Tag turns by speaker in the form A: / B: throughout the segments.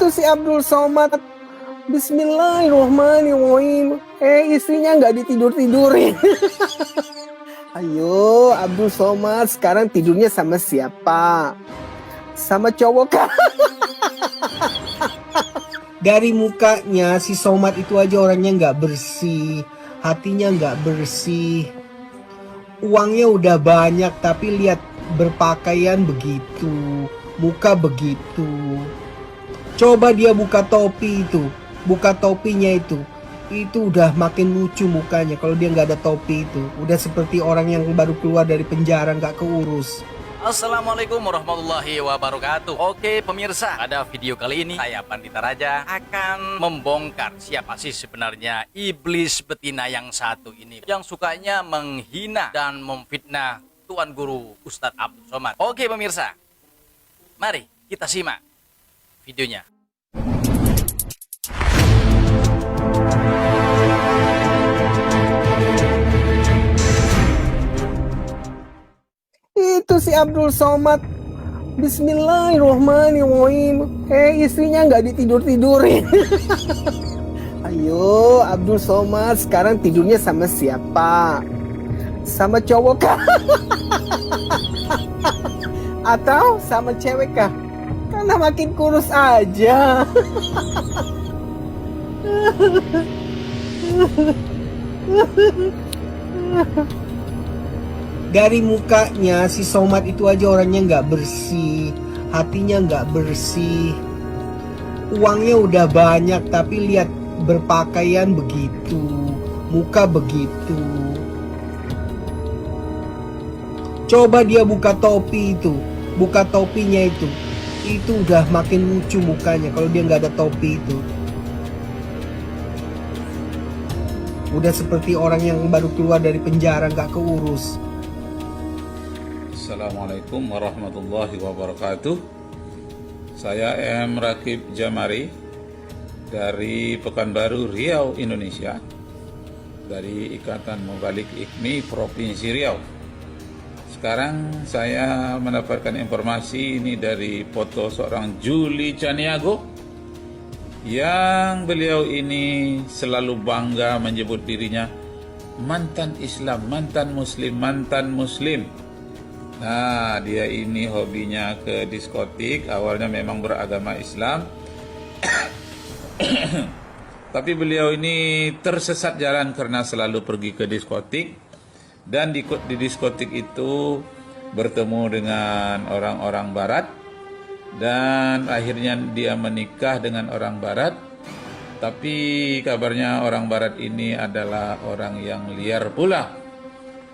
A: Itu si Abdul Somad. Bismillahirrahmanirrahim. Istrinya nggak ditidur-tidurin. Ayo, Abdul Somad sekarang tidurnya sama siapa? Sama cowok kah? Dari mukanya si Somad itu aja orangnya nggak bersih, hatinya nggak bersih. Uangnya udah banyak tapi lihat berpakaian begitu, muka begitu. Coba dia buka topi itu, buka topinya itu udah makin lucu mukanya. Kalau dia nggak ada topi itu, udah seperti orang yang baru keluar dari penjara nggak keurus.
B: Assalamualaikum warahmatullahi wabarakatuh. Oke pemirsa, pada video kali ini saya Pandita Raja akan membongkar siapa sih sebenarnya iblis betina yang satu ini, yang sukanya menghina dan memfitnah Tuan Guru Ustadz Abdul Somad. Oke pemirsa, mari kita simak videonya.
A: Itu si Abdul Somad. Bismillahirrahmanirrahim. Istrinya nggak ditidur-tidurin. Ayo, Abdul Somad sekarang tidurnya sama siapa? Sama cowok kah? Atau sama cewek kah? Karena makin kurus aja. Dari mukanya si Somad itu aja orangnya nggak bersih, hatinya nggak bersih. Uangnya udah banyak tapi lihat berpakaian begitu, muka begitu. Coba dia buka topi itu, buka topinya itu udah makin lucu mukanya. Kalau dia nggak ada topi itu, udah seperti orang yang baru keluar dari penjara nggak keurus.
C: Assalamualaikum warahmatullahi wabarakatuh. Saya M. Rakib Jamari dari Pekanbaru, Riau, Indonesia, dari Ikatan Mubalik IKMI Provinsi Riau. Sekarang saya mendapatkan informasi ini dari foto seorang Juli Caniago, yang beliau ini selalu bangga menyebut dirinya mantan Islam, mantan Muslim, mantan Muslim. Nah, dia ini hobinya ke diskotik. Awalnya memang beragama Islam, tapi beliau ini tersesat jalan karena selalu pergi ke diskotik. Dan di diskotik itu bertemu dengan orang-orang barat, dan akhirnya dia menikah dengan orang barat. Tapi kabarnya orang barat ini adalah orang yang liar pula.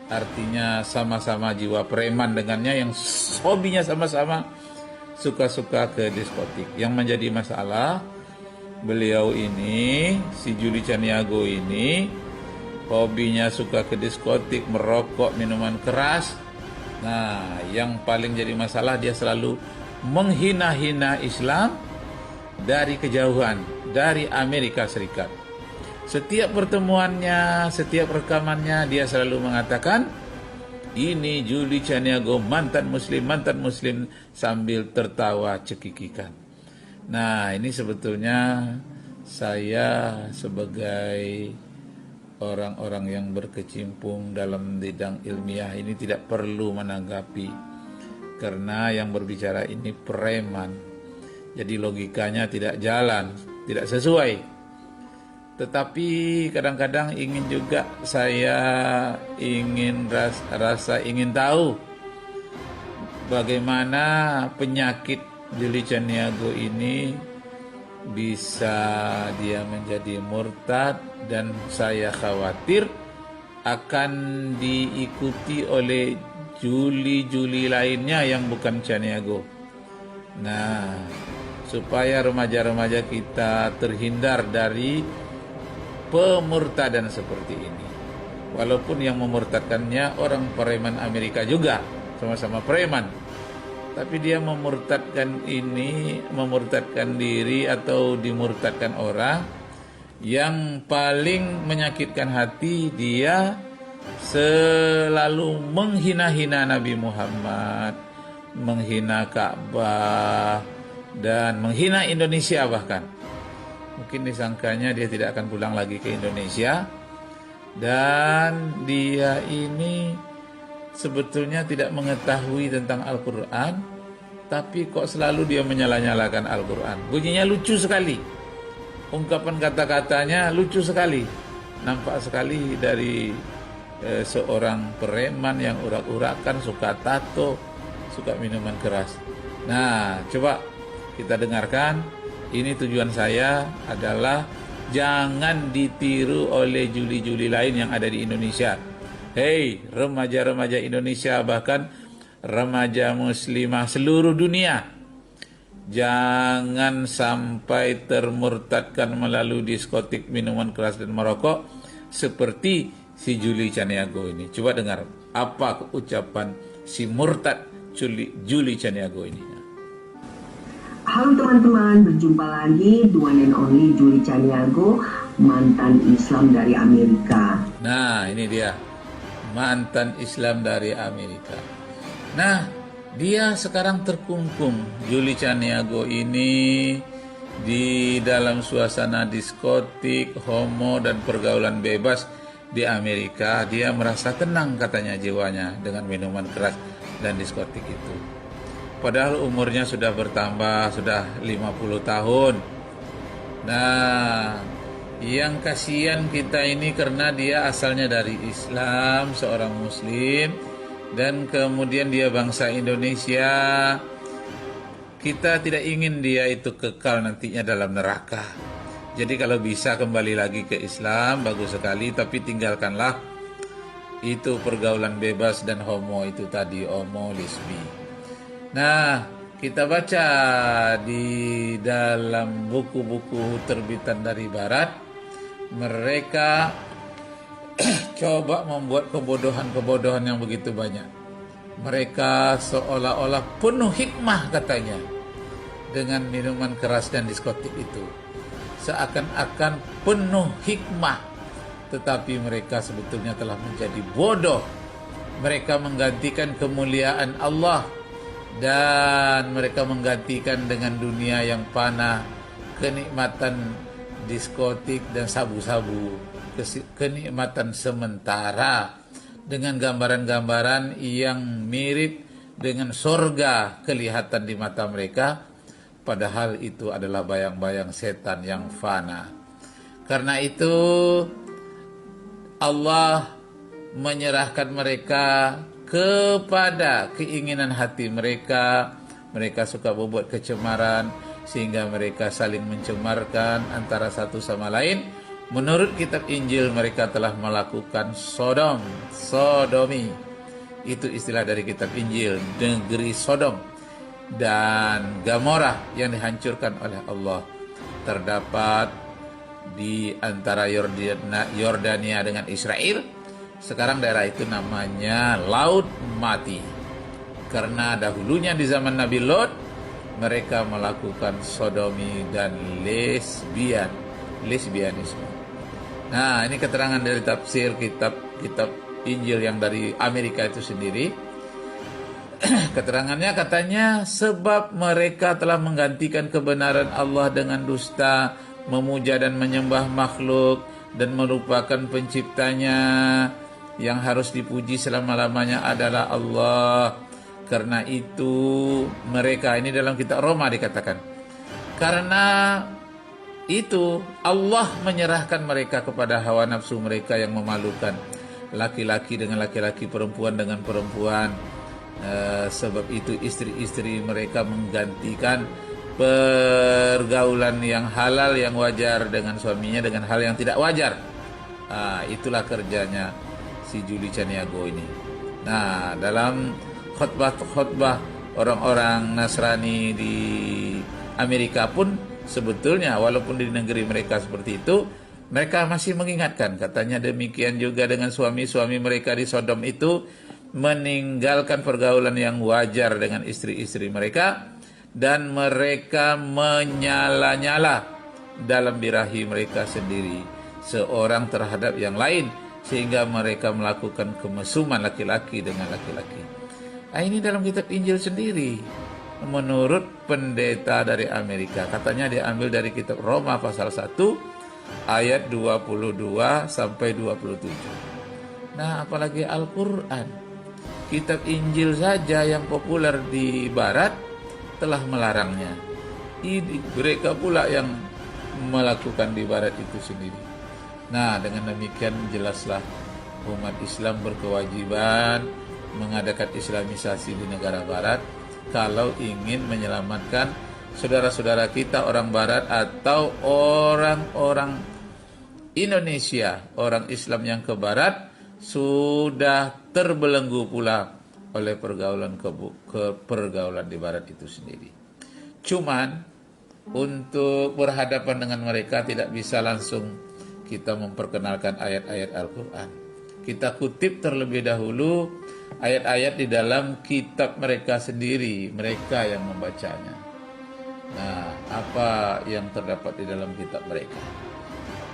C: Artinya sama-sama jiwa preman dengannya, yang hobinya sama-sama suka-suka ke diskotik. Yang menjadi masalah, beliau ini, si Juli Caniago ini, hobinya suka ke diskotik, merokok, minuman keras. Nah, yang paling jadi masalah, dia selalu menghina-hina Islam dari kejauhan, dari Amerika Serikat. Setiap pertemuannya, setiap rekamannya, dia selalu mengatakan, ini Juli Caniago mantan Muslim, sambil tertawa cekikikan. Nah, ini sebetulnya saya sebagai orang-orang yang berkecimpung dalam bidang ilmiah ini tidak perlu menanggapi, karena yang berbicara ini preman. Jadi logikanya tidak jalan, tidak sesuai. Tetapi kadang-kadang ingin juga saya ingin rasa ingin tahu bagaimana penyakit Juli Caniago ini bisa dia menjadi murtad, dan saya khawatir akan diikuti oleh Juli-Juli lainnya yang bukan Caniago. Nah, supaya remaja-remaja kita terhindar dari pemurtadan seperti ini. Walaupun yang memurtadkannya orang preman Amerika juga, sama-sama preman, tapi dia memurtadkan ini, memurtadkan diri atau dimurtadkan orang. Yang paling menyakitkan hati, dia selalu menghina-hina Nabi Muhammad, menghina Ka'bah, dan menghina Indonesia bahkan. Mungkin disangkanya dia tidak akan pulang lagi ke Indonesia, dan dia ini sebetulnya tidak mengetahui tentang Al-Quran, tapi kok selalu dia menyala-nyalakan Al-Quran. Bunyinya lucu sekali, ungkapan kata-katanya lucu sekali, nampak sekali dari seorang preman yang urak-urakan, suka tato, suka minuman keras. Nah, coba kita dengarkan. Ini tujuan saya adalah jangan ditiru oleh juli-juli lain yang ada di Indonesia. Hei, remaja-remaja Indonesia, bahkan remaja muslimah seluruh dunia, jangan sampai termurtadkan melalui diskotik, minuman keras dan merokok seperti si Juli Caniago ini. Coba dengar apa ucapan si murtad Juli Caniago ini.
D: Halo teman-teman, berjumpa lagi, the one and only Juli Caniago, mantan Islam dari Amerika.
C: Nah, ini dia, mantan Islam dari Amerika. Nah, dia sekarang terkungkung, Juli Caniago ini, di dalam suasana diskotik, homo, dan pergaulan bebas di Amerika. Dia merasa tenang katanya jiwanya dengan minuman keras dan diskotik itu. Padahal umurnya sudah bertambah, sudah 50 tahun. Nah, yang kasihan kita ini karena dia asalnya dari Islam, seorang muslim, dan kemudian dia bangsa Indonesia. Kita tidak ingin dia itu kekal nantinya dalam neraka. Jadi kalau bisa kembali lagi ke Islam, bagus sekali, tapi tinggalkanlah itu pergaulan bebas dan homo itu tadi, homo, lesbi. Nah, kita baca di dalam buku-buku terbitan dari Barat, mereka coba membuat kebodohan-kebodohan yang begitu banyak. Mereka seolah-olah penuh hikmah katanya dengan minuman keras dan diskotik itu. Seakan-akan penuh hikmah, tetapi mereka sebetulnya telah menjadi bodoh. Mereka menggantikan kemuliaan Allah, dan mereka menggantikan dengan dunia yang fana, kenikmatan diskotik dan sabu-sabu, kenikmatan sementara dengan gambaran-gambaran yang mirip dengan surga kelihatan di mata mereka, padahal itu adalah bayang-bayang setan yang fana. Karena itu Allah menyerahkan mereka kepada keinginan hati mereka. Mereka suka membuat kecemaran sehingga mereka saling mencemarkan antara satu sama lain. Menurut kitab Injil, mereka telah melakukan sodomi. Itu istilah dari kitab Injil, negeri Sodom dan Gomora yang dihancurkan oleh Allah. Terdapat di antara Yordania dengan Israel. Sekarang daerah itu namanya Laut Mati. Karena dahulunya di zaman Nabi Lot, mereka melakukan sodomi dan lesbianisme. Nah, ini keterangan dari tafsir kitab Injil yang dari Amerika itu sendiri. Keterangannya katanya sebab mereka telah menggantikan kebenaran Allah dengan dusta, memuja dan menyembah makhluk, dan merupakan penciptanya. Yang harus dipuji selama-lamanya adalah Allah. Karena itu mereka, ini dalam kitab Roma dikatakan, karena itu Allah menyerahkan mereka kepada hawa nafsu mereka yang memalukan, laki-laki dengan laki-laki, perempuan dengan perempuan. Sebab itu istri-istri mereka menggantikan pergaulan yang halal, yang wajar dengan suaminya dengan hal yang tidak wajar. Itulah kerjanya si Juli Caniago ini. Nah, dalam khotbah orang-orang Nasrani di Amerika pun sebetulnya walaupun di negeri mereka seperti itu, mereka masih mengingatkan, katanya demikian juga dengan suami-suami mereka di Sodom itu, meninggalkan pergaulan yang wajar dengan istri-istri mereka, dan mereka menyala-nyala dalam birahi mereka sendiri, seorang terhadap yang lain, sehingga mereka melakukan kemesuman laki-laki dengan laki-laki. Ini dalam kitab Injil sendiri. menurut pendeta dari Amerika. Katanya diambil dari kitab Roma pasal 1 ayat 22 sampai 27. Nah, apalagi Al-Quran. Kitab Injil saja yang populer di Barat telah melarangnya. Ini mereka pula yang melakukan di Barat itu sendiri. Nah, dengan demikian jelaslah umat Islam berkewajiban mengadakan islamisasi di negara Barat kalau ingin menyelamatkan saudara-saudara kita orang Barat atau orang-orang Indonesia, orang Islam yang ke Barat sudah terbelenggu pula oleh pergaulan pergaulan di Barat itu sendiri. Cuman untuk berhadapan dengan mereka tidak bisa langsung kita memperkenalkan ayat-ayat Al-Quran. Kita kutip terlebih dahulu ayat-ayat di dalam kitab mereka sendiri, mereka yang membacanya. Nah, apa yang terdapat di dalam kitab mereka?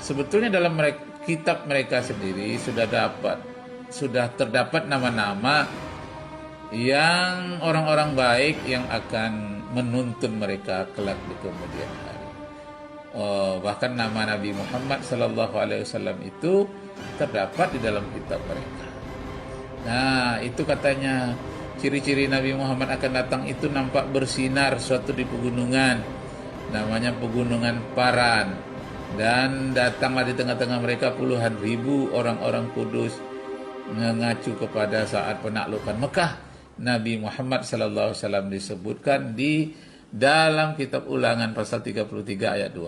C: Sebetulnya dalam kitab mereka sendiri sudah terdapat nama-nama yang orang-orang baik yang akan menuntun mereka kelak di kemudian hari. Bahkan nama Nabi Muhammad SAW itu terdapat di dalam kitab mereka. Nah, itu katanya ciri-ciri Nabi Muhammad akan datang itu nampak bersinar suatu di pegunungan, namanya pegunungan Paran, dan datanglah di tengah-tengah mereka puluhan ribu orang-orang kudus mengacu kepada saat penaklukan Mekah. Nabi Muhammad SAW disebutkan di dalam kitab Ulangan pasal 33 ayat 2.